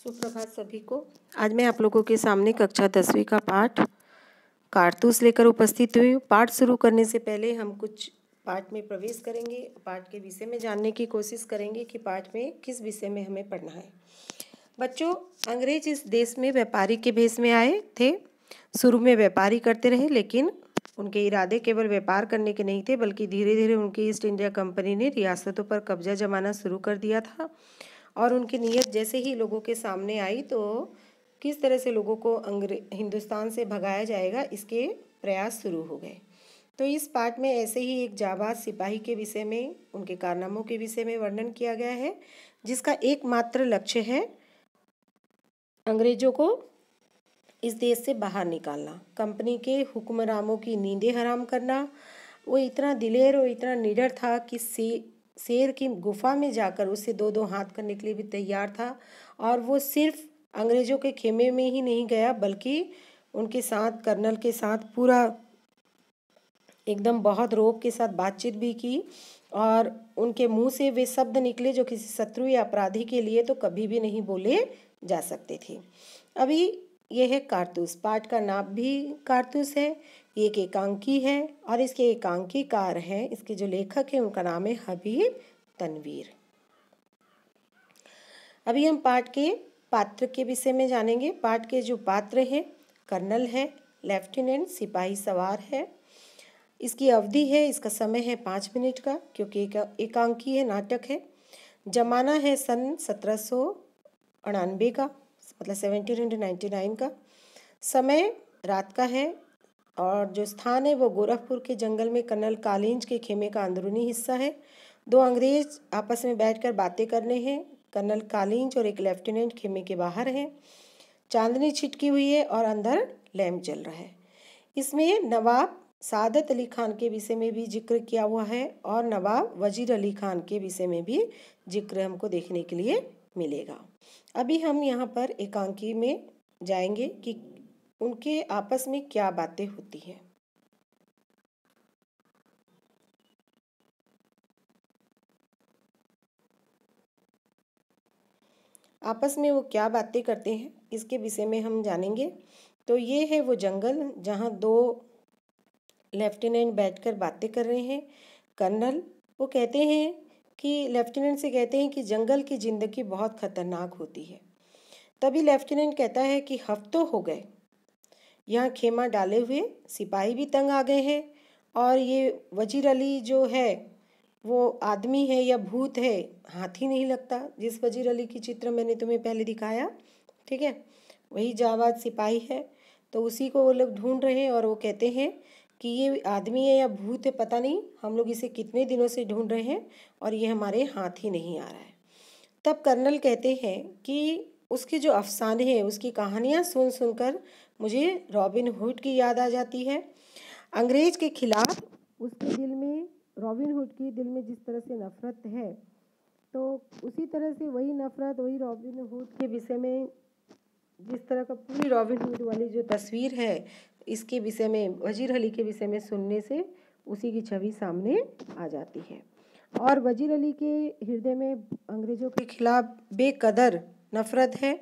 सुप्रभात सभी को। आज मैं आप लोगों के सामने कक्षा 10वीं का पाठ कारतूस लेकर उपस्थित हुई हूँ। पाठ शुरू करने से पहले हम कुछ पाठ में प्रवेश करेंगे, पाठ के विषय में जानने की कोशिश करेंगे कि पाठ में किस विषय में हमें पढ़ना है। बच्चों, अंग्रेज इस देश में व्यापारी के भेष में आए थे। शुरू में व्यापारी करते रहे, लेकिन उनके इरादे केवल व्यापार करने के नहीं थे, बल्कि धीरे धीरे उनकी ईस्ट इंडिया कंपनी ने रियासतों पर कब्जा जमाना शुरू कर दिया था। और उनकी नीयत जैसे ही लोगों के सामने आई तो किस तरह से लोगों को हिंदुस्तान से भगाया जाएगा, इसके प्रयास शुरू हो गए। तो इस पाठ में ऐसे ही एक जाबाज सिपाही के विषय में, उनके कारनामों के विषय में वर्णन किया गया है, जिसका एकमात्र लक्ष्य है अंग्रेजों को इस देश से बाहर निकालना, कंपनी के हुक्मरानों की नींदें हराम करना। वो इतना दिलेर और इतना निडर था कि शेर की गुफा में जाकर उससे दो हाथ करने के लिए भी तैयार था। और वो सिर्फ अंग्रेज़ों के खेमे में ही नहीं गया, बल्कि उनके साथ कर्नल के साथ पूरा एकदम बहुत रौब के साथ बातचीत भी की। और उनके मुंह से वे शब्द निकले जो किसी शत्रु या अपराधी के लिए तो कभी भी नहीं बोले जा सकते थे। अभी यह है कारतूस। पाठ का नाम भी कारतूस है। ये एक एकांकी है और इसके एकांकीकार हैं, इसके जो लेखक हैं उनका नाम है हबीब तनवीर। अभी हम पाठ के पात्र के विषय में जानेंगे। पाठ के जो पात्र हैं, कर्नल है, लेफ्टिनेंट, सिपाही सवार है। इसकी अवधि है, इसका समय है 5 मिनट का, क्योंकि एकांकी है, नाटक है। जमाना है सन 1799 का, मतलब 1799 का। समय रात का है और जो स्थान है वो गोरखपुर के जंगल में कर्नल कालिंज के खेमे का अंदरूनी हिस्सा है। 2 अंग्रेज आपस में बैठकर बातें करने हैं। कर्नल कालिंज और एक लेफ्टिनेंट खेमे के बाहर हैं। चांदनी छिटकी हुई है और अंदर लैंप जल रहा है। इसमें नवाब सादत अली खान के विषय में भी जिक्र किया हुआ है और नवाब वजीर अली खान के विषय में भी जिक्र हमको देखने के लिए मिलेगा। अभी हम यहाँ पर एकांकी में जाएंगे कि उनके आपस में क्या बातें होती हैं। आपस में वो क्या बातें करते हैं, इसके विषय में हम जानेंगे। तो ये है वो जंगल जहाँ 2 लेफ्टिनेंट बैठकर बातें कर रहे हैं। कर्नल वो कहते हैं कि लेफ्टिनेंट से कहते हैं कि जंगल की ज़िंदगी बहुत ख़तरनाक होती है। तभी लेफ्टिनेंट कहता है कि हफ्तों हो गए यहाँ खेमा डाले हुए, सिपाही भी तंग आ गए हैं। और ये वजीर अली जो है वो आदमी है या भूत है, हाथ ही नहीं लगता। जिस वजीर अली की चित्र मैंने तुम्हें पहले दिखाया, ठीक है, वही जाबाज सिपाही है। तो उसी को वो लोग ढूंढ रहे हैं और वो कहते हैं कि ये आदमी है या भूत है पता नहीं, हम लोग इसे कितने दिनों से ढूंढ रहे हैं और ये हमारे हाथ ही नहीं आ रहा है। तब कर्नल कहते हैं कि उसके जो अफसाने हैं, उसकी कहानियाँ सुन सुनकर मुझे रॉबिन हुड की याद आ जाती है। अंग्रेज के खिलाफ उसके दिल में, रॉबिन हुड की दिल में जिस तरह से नफ़रत है, तो उसी तरह से वही नफ़रत, वही रॉबिन हुड के विषय में, जिस तरह का पूरी रॉबिन हुड वाली जो तस्वीर है, इसके विषय में, वजीर अली के विषय में सुनने से उसी की छवि सामने आ जाती है। और वजीर अली के हृदय में अंग्रेज़ों के खिलाफ बेकदर नफ़रत है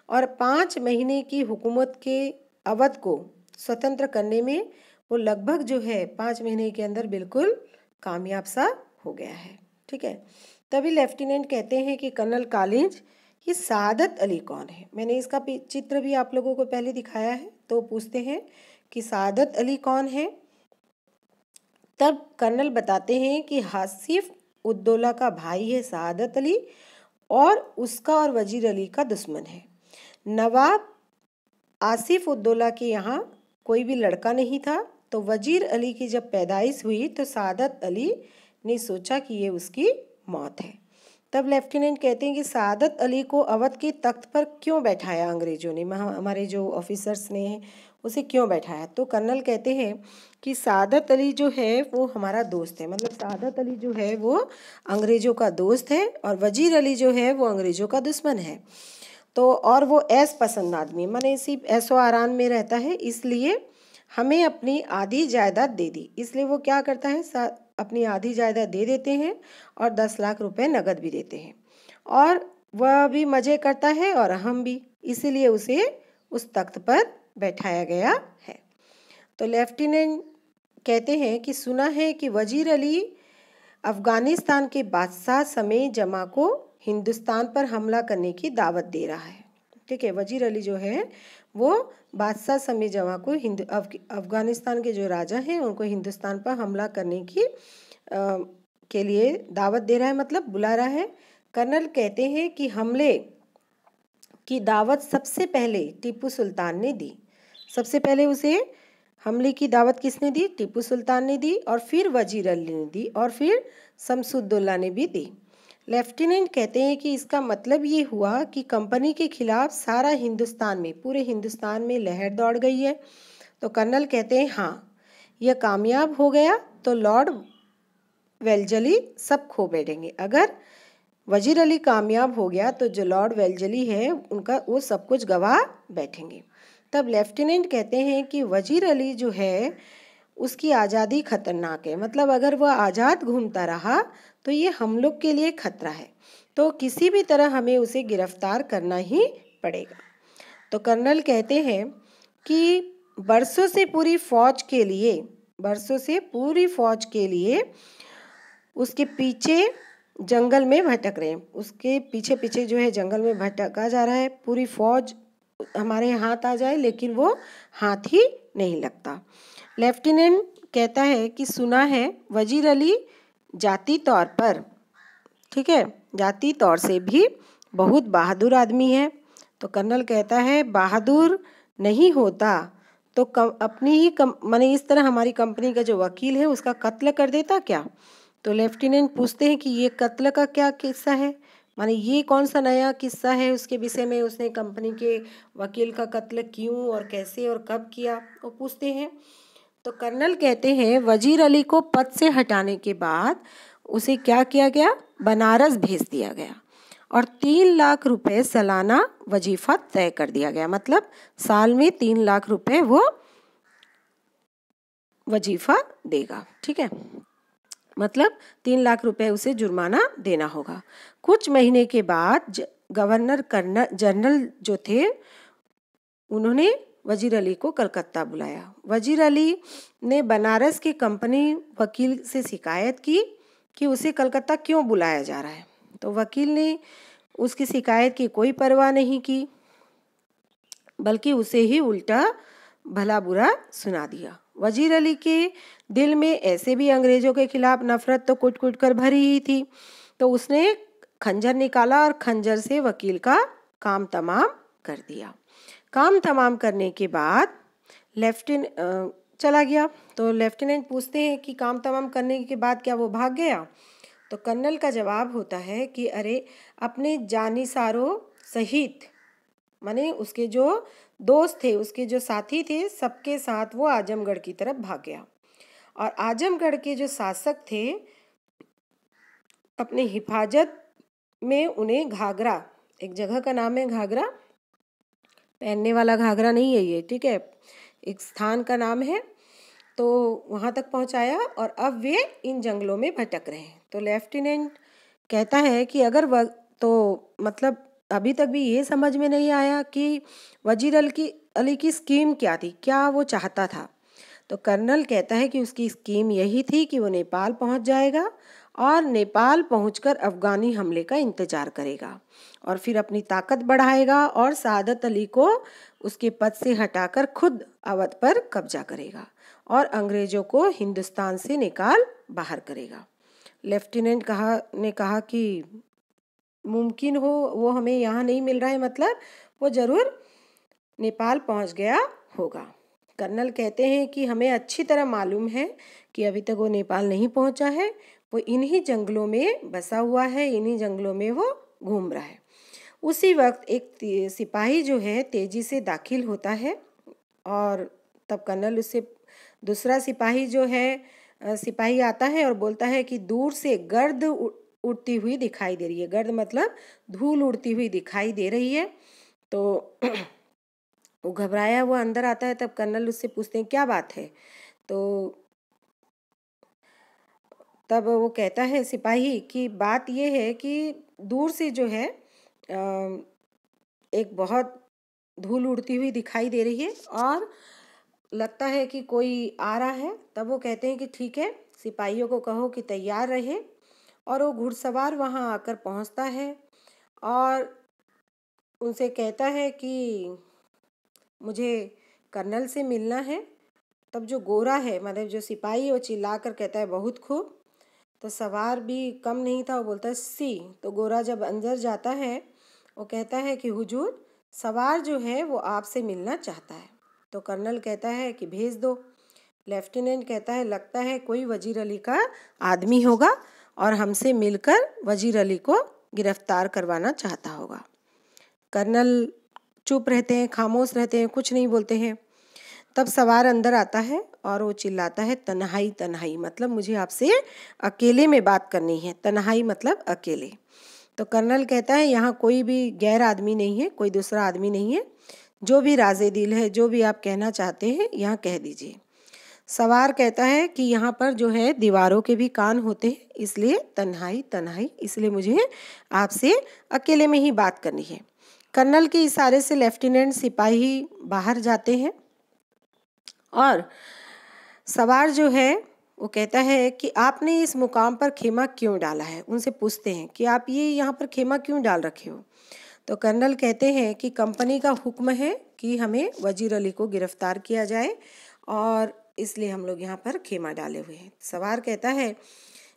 और 5 महीने की हुकूमत के अवध को स्वतंत्र करने में वो लगभग जो है 5 महीने के अंदर बिल्कुल कामयाब सा हो गया है, ठीक है। तभी लेफ्टिनेंट कहते हैं कि कर्नल कालिंज, ये सादत अली कौन है? मैंने इसका चित्र भी आप लोगों को पहले दिखाया है। तो पूछते हैं कि सादत अली कौन है? तब कर्नल बताते हैं कि हासिफ उद्दौला का भाई है सादत अली और उसका और वजीर अली का दुश्मन है। नवाब आसिफ उद्दौला के यहाँ कोई भी लड़का नहीं था, तो वजीर अली की जब पैदाइश हुई तो सादत अली ने सोचा कि ये उसकी मौत है। तब लेफ्टिनेंट कहते हैं कि सादत अली को अवध के तख्त पर क्यों बैठाया अंग्रेज़ों ने, हमारे जो ऑफिसर्स ने उसे क्यों बैठाया? तो कर्नल कहते हैं कि सादत अली जो है वो हमारा दोस्त है, मतलब सादत अली जो है वो अंग्रेज़ों का दोस्त है और वजीर अली जो है वो अंग्रेज़ों का दुश्मन है। तो और वो ऐश पसंद आदमी, माने इसी ऐशो आराम में रहता है, इसलिए हमें अपनी आधी जायदाद दे दी। इसलिए वो क्या करता है, अपनी आधी जायदाद दे देते हैं और 10 लाख रुपए नगद भी देते हैं। और वह भी मज़े करता है और हम भी, इसीलिए उसे उस तख्त पर बैठाया गया है। तो लेफ्टिनेंट कहते हैं कि सुना है कि वजीर अली अफ़गानिस्तान के बादशाह समेत जमा को हिंदुस्तान पर हमला करने की दावत दे रहा है। ठीक है, वजीर अली जो है वो बादशाह समेत जमा को अफ़गानिस्तान के जो राजा हैं उनको हिंदुस्तान पर हमला करने की के लिए दावत दे रहा है, मतलब बुला रहा है। कर्नल कहते हैं कि हमले की दावत सबसे पहले टीपू सुल्तान ने दी। सबसे पहले उसे हमले की दावत किसने दी? टीपू सुल्तान ने दी, और फिर वजीर अली ने दी, और फिर शमसुद्दौला ने भी दी। लेफ्टिनेंट कहते हैं कि इसका मतलब ये हुआ कि कंपनी के खिलाफ सारा हिंदुस्तान में, पूरे हिंदुस्तान में लहर दौड़ गई है। तो कर्नल कहते हैं हाँ, यह कामयाब हो गया तो लॉर्ड वेल्जली सब खो बैठेंगे। अगर वजीर अली कामयाब हो गया तो जो लॉर्ड वेल्जली है उनका वो सब कुछ गवा बैठेंगे। तब लेफ्टिनेंट कहते हैं कि वजीर अली जो है उसकी आज़ादी खतरनाक है, मतलब अगर वह आज़ाद घूमता रहा तो ये हम लोग के लिए खतरा है, तो किसी भी तरह हमें उसे गिरफ्तार करना ही पड़ेगा। तो कर्नल कहते हैं कि बरसों से पूरी फौज के लिए उसके पीछे जंगल में भटक रहे हैं, उसके पीछे पीछे जो है जंगल में भटका जा रहा है। पूरी फौज हमारे हाथ आ जाए लेकिन वो हाथ ही नहीं लगता। लेफ्टिनेंट कहता है कि सुना है वजीर अली जाती तौर पर, ठीक है, जाती तौर से भी बहुत बहादुर आदमी है। तो कर्नल कहता है बहादुर नहीं होता तो अपनी ही माने इस तरह हमारी कंपनी का जो वकील है उसका कत्ल कर देता क्या? तो लेफ्टिनेंट पूछते हैं कि ये कत्ल का क्या किस्सा है, माने ये कौन सा नया किस्सा है उसके विषय में, उसने कंपनी के वकील का कत्ल क्यों और कैसे और कब किया, वो पूछते हैं। तो कर्नल कहते हैं वजीर अली को पद से हटाने के बाद उसे क्या किया गया? बनारस भेज दिया गया और 3 लाख रुपए सालाना वजीफा तय कर दिया गया, मतलब साल में 3 लाख रुपए वो वजीफा देगा। ठीक है, मतलब 3 लाख रुपए उसे जुर्माना देना होगा। कुछ महीने के बाद गवर्नर जनरल जो थे उन्होंने वजीर अली को कलकत्ता बुलाया। वजीर अली ने बनारस के कंपनी वकील से शिकायत की कि उसे कलकत्ता क्यों बुलाया जा रहा है। तो वकील ने उसकी शिकायत की कोई परवाह नहीं की, बल्कि उसे ही उल्टा भला बुरा सुना दिया। वजीर अली के दिल में ऐसे भी अंग्रेजों के खिलाफ नफरत तो कुट कुट कर भरी ही थी, तो उसने खंजर निकाला और खंजर से वकील का काम तमाम कर दिया। काम तमाम करने के बाद लेफ्टिनेंट चला गया। तो लेफ्टिनेंट पूछते हैं कि काम तमाम करने के बाद क्या वो भाग गया? तो कर्नल का जवाब होता है कि अरे अपने जानिसारों सहित, माने उसके जो दोस्त थे, उसके जो साथी थे, सबके साथ वो आजमगढ़ की तरफ भाग गया। और आजमगढ़ के जो शासक थे अपने हिफाजत में उन्हें घाघरा, एक जगह का नाम है घाघरा, पहनने वाला घाघरा नहीं है ये, ठीक है, एक स्थान का नाम है, तो वहाँ तक पहुँचाया और अब वे इन जंगलों में भटक रहे हैं। तो लेफ्टिनेंट कहता है कि अगर तो मतलब अभी तक भी ये समझ में नहीं आया कि वजीर अली की स्कीम क्या थी, क्या वो चाहता था। तो कर्नल कहता है कि उसकी स्कीम यही थी कि वो नेपाल पहुंच जाएगा और नेपाल पहुंचकर अफ़गानी हमले का इंतज़ार करेगा और फिर अपनी ताकत बढ़ाएगा और सादत अली को उसके पद से हटाकर खुद अवध पर कब्जा करेगा और अंग्रेज़ों को हिंदुस्तान से निकाल बाहर करेगा। लेफ्टिनेंट ने कहा कि मुमकिन हो वो हमें यहाँ नहीं मिल रहा है, मतलब वो ज़रूर नेपाल पहुँच गया होगा। कर्नल कहते हैं कि हमें अच्छी तरह मालूम है कि अभी तक वो नेपाल नहीं पहुँचा है, वो इन्हीं जंगलों में बसा हुआ है, इन्हीं जंगलों में वो घूम रहा है। उसी वक्त एक सिपाही जो है तेज़ी से दाखिल होता है और तब कर्नल उससे, दूसरा सिपाही जो है सिपाही आता है और बोलता है कि दूर से गर्द उड़ती हुई दिखाई दे रही है। गर्द मतलब धूल उड़ती हुई दिखाई दे रही है। तो वो घबराया हुआ अंदर आता है। तब कर्नल उससे पूछते हैं क्या बात है। तो तब वो कहता है सिपाही कि बात ये है कि दूर से जो है एक बहुत धूल उड़ती हुई दिखाई दे रही है और लगता है कि कोई आ रहा है। तब वो कहते हैं कि ठीक है, सिपाहियों को कहो कि तैयार रहे। और वो घुड़सवार वहाँ आकर पहुँचता है और उनसे कहता है कि मुझे कर्नल से मिलना है। तब जो गोरा है, मतलब जो सिपाही है, वो चिल्ला कर कहता है बहुत खूब। तो सवार भी कम नहीं था, वो बोलता है सी। तो गोरा जब अंदर जाता है, वो कहता है कि हुजूर, सवार जो है वो आपसे मिलना चाहता है। तो कर्नल कहता है कि भेज दो। लेफ्टिनेंट कहता है लगता है कोई वजीर अली का आदमी होगा और हमसे मिलकर वजीर अली को गिरफ्तार करवाना चाहता होगा। कर्नल चुप रहते हैं, खामोश रहते हैं, कुछ नहीं बोलते हैं। तब सवार अंदर आता है और वो चिल्लाता है तन्हाई तन्हाई, मतलब मुझे आपसे अकेले में बात करनी है। तन्हाई मतलब अकेले। तो कर्नल कहता है यहाँ कोई भी गैर आदमी नहीं है, कोई दूसरा आदमी नहीं है, जो भी राज़े दिल है, जो भी आप कहना चाहते हैं यहाँ कह दीजिए। सवार कहता है कि यहाँ पर जो है दीवारों के भी कान होते हैं, इसलिए तन्हाई तन्हाई, इसलिए मुझे आपसे अकेले में ही बात करनी है। कर्नल के इशारे से लेफ्टिनेंट सिपाही बाहर जाते हैं और सवार जो है वो कहता है कि आपने इस मुकाम पर खेमा क्यों डाला है। उनसे पूछते हैं कि आप ये यहाँ पर खेमा क्यों डाल रखे हो। तो कर्नल कहते हैं कि कंपनी का हुक्म है कि हमें वजीर अली को गिरफ्तार किया जाए और इसलिए हम लोग यहाँ पर खेमा डाले हुए हैं। सवार कहता है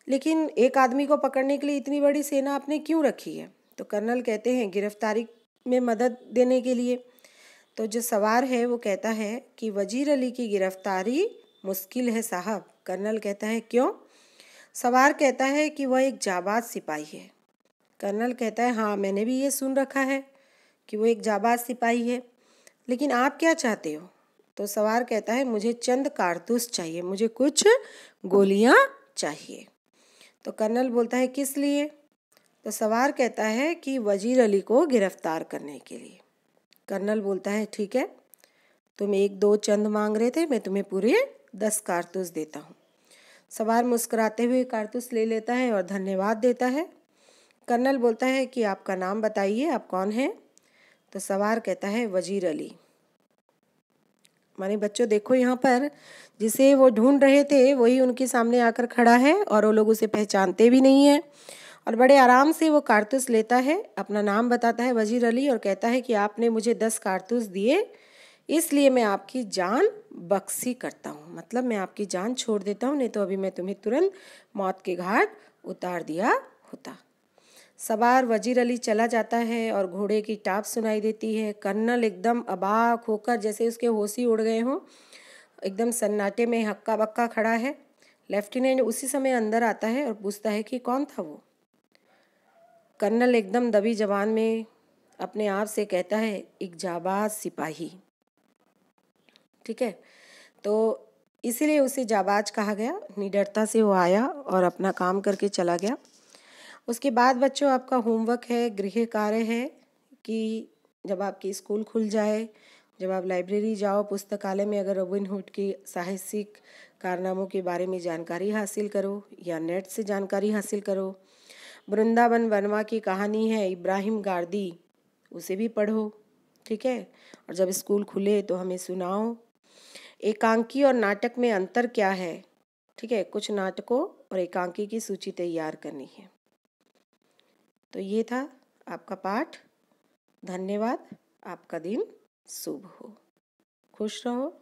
लेकिन एक आदमी को पकड़ने के लिए इतनी बड़ी सेना आपने क्यों रखी है। तो कर्नल कहते हैं गिरफ्तारी में मदद देने के लिए। तो जो सवार है वो कहता है कि वजीर अली की गिरफ्तारी मुश्किल है साहब। कर्नल कहता है क्यों। सवार कहता है कि वह एक जाबाज सिपाही है। कर्नल कहता है हाँ, मैंने भी ये सुन रखा है कि वो एक जाबाज सिपाही है, लेकिन आप क्या चाहते हो। तो सवार कहता है मुझे चंद कारतूस चाहिए, मुझे कुछ गोलियां चाहिए। तो कर्नल बोलता है किस लिए। तो सवार कहता है कि वजीर अली को गिरफ्तार करने के लिए। कर्नल बोलता है ठीक है, तुम एक दो चंद मांग रहे थे, मैं तुम्हें पूरे 10 कारतूस देता हूँ। सवार मुस्कुराते हुए कारतूस ले लेता है और धन्यवाद देता है। कर्नल बोलता है कि आपका नाम बताइए, आप कौन हैं। तो सवार कहता है वजीर अली। माने बच्चों देखो यहाँ पर जिसे वो ढूंढ रहे थे वही उनके सामने आकर खड़ा है और वो लोग उसे पहचानते भी नहीं है। और बड़े आराम से वो कारतूस लेता है, अपना नाम बताता है वजीर अली और कहता है कि आपने मुझे 10 कारतूस दिए, इसलिए मैं आपकी जान बख्शी करता हूँ, मतलब मैं आपकी जान छोड़ देता हूँ, नहीं तो अभी मैं तुम्हें तुरंत मौत के घाट उतार दिया होता। सवार वजीर अली चला जाता है और घोड़े की टाप सुनाई देती है। कर्नल एकदम अबाक होकर जैसे उसके होश ही उड़ गए हों, एकदम सन्नाटे में हक्का बक्का खड़ा है। लेफ्टिनेंट उसी समय अंदर आता है और पूछता है कि कौन था वो। कर्नल एकदम दबी जबान में अपने आप से कहता है एक जाबाज सिपाही। ठीक है, तो इसीलिए उसे जाबाज कहा गया। निडरता से वो आया और अपना काम करके चला गया। उसके बाद बच्चों आपका होमवर्क है, गृह कार्य है कि जब आपकी स्कूल खुल जाए, जब आप लाइब्रेरी जाओ, पुस्तकालय में अगर रॉबिन हुड की साहसिक कारनामों के बारे में जानकारी हासिल करो या नेट से जानकारी हासिल करो। वृंदावन वर्मा की कहानी है इब्राहिम गार्दी, उसे भी पढ़ो। ठीक है, और जब स्कूल खुले तो हमें सुनाओ। एकांकी और नाटक में अंतर क्या है। ठीक है, कुछ नाटकों और एकांकी की सूची तैयार करनी है। तो ये था आपका पाठ। धन्यवाद। आपका दिन शुभ हो, खुश रहो।